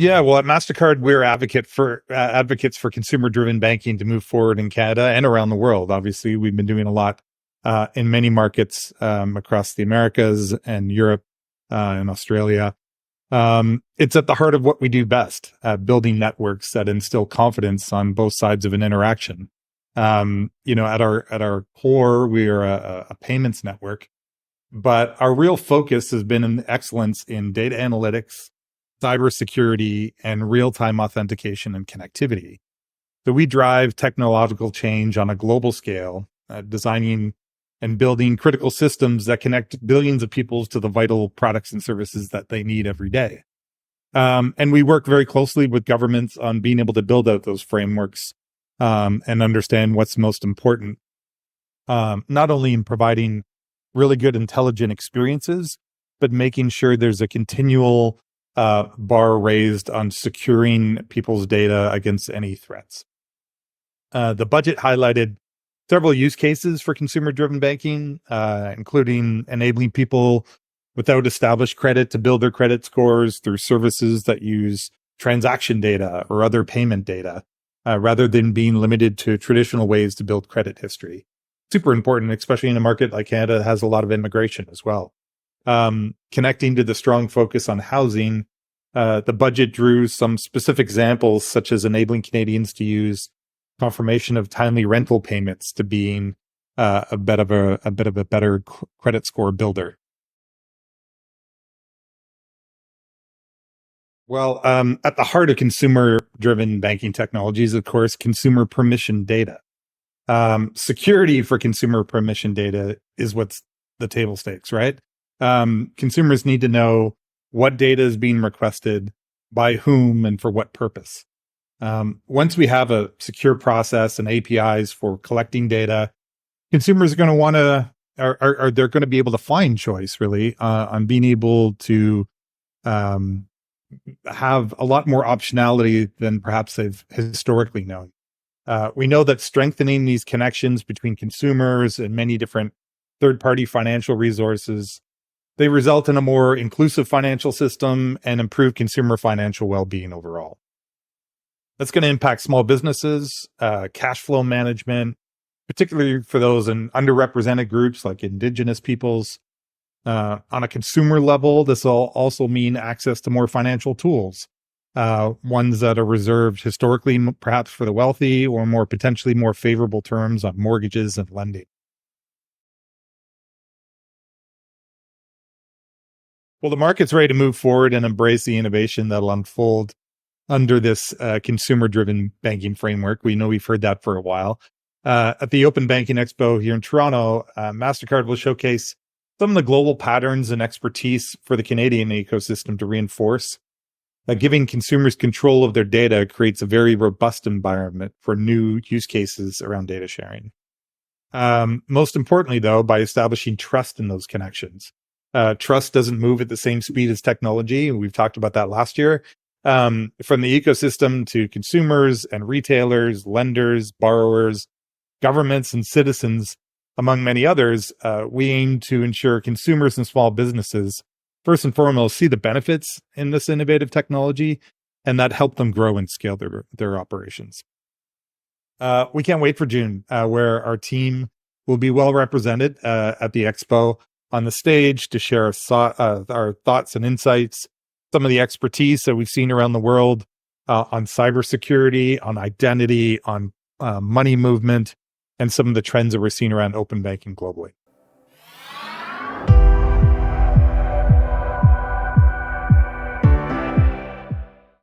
Yeah, well, at Mastercard, we're advocates for consumer-driven banking to move forward in Canada and around the world. Obviously, we've been doing a lot in many markets across the Americas and Europe and Australia. It's at the heart of what we do best, building networks that instill confidence on both sides of an interaction. At our core, we are a payments network, but our real focus has been in excellence in data analytics, cybersecurity, and real-time authentication and connectivity. So we drive technological change on a global scale, designing and building critical systems that connect billions of people to the vital products and services that they need every day. And we work very closely with governments on being able to build out those frameworks and understand what's most important, not only in providing really good, intelligent experiences, but making sure there's a continual bar raised on securing people's data against any threats. The budget highlighted several use cases for consumer-driven banking, including enabling people without established credit to build their credit scores through services that use transaction data or other payment data, rather than being limited to traditional ways to build credit history. Super important, especially in a market like Canada that has a lot of immigration as well. Connecting to the strong focus on housing, the budget drew some specific examples, such as enabling Canadians to use confirmation of timely rental payments to being a bit of a better credit score builder. Well, at the heart of consumer-driven banking technologies, of course, consumer permission data. Security for consumer permission data is what's the table stakes, right? Consumers need to know what data is being requested, by whom, and for what purpose. Once we have a secure process and APIs for collecting data, consumers are going to want to, are they're going to be able to find choice really on being able to have a lot more optionality than perhaps they've historically known. We know that strengthening these connections between consumers and many different third-party financial resources, they result in a more inclusive financial system and improve consumer financial well-being overall. That's going to impact small businesses, cash flow management, particularly for those in underrepresented groups like Indigenous peoples. On a consumer level, this will also mean access to more financial tools, ones that are reserved historically perhaps for the wealthy, or more potentially more favorable terms on mortgages and lending. Well, the market's ready to move forward and embrace the innovation that'll unfold under this consumer-driven banking framework. We know we've heard that for a while. At the Open Banking Expo here in Toronto, Mastercard will showcase some of the global patterns and expertise for the Canadian ecosystem to reinforce that giving consumers control of their data creates a very robust environment for new use cases around data sharing. Most importantly, though, by establishing trust in those connections. Trust doesn't move at the same speed as technology. We've talked about that last year. From the ecosystem to consumers and retailers, lenders, borrowers, governments, and citizens, among many others, we aim to ensure consumers and small businesses, first and foremost, see the benefits in this innovative technology, and that help them grow and scale their operations. We can't wait for June, where our team will be well represented at the Expo on the stage to share our thoughts and insights, some of the expertise that we've seen around the world on cybersecurity, on identity, on money movement, and some of the trends that we're seeing around open banking globally.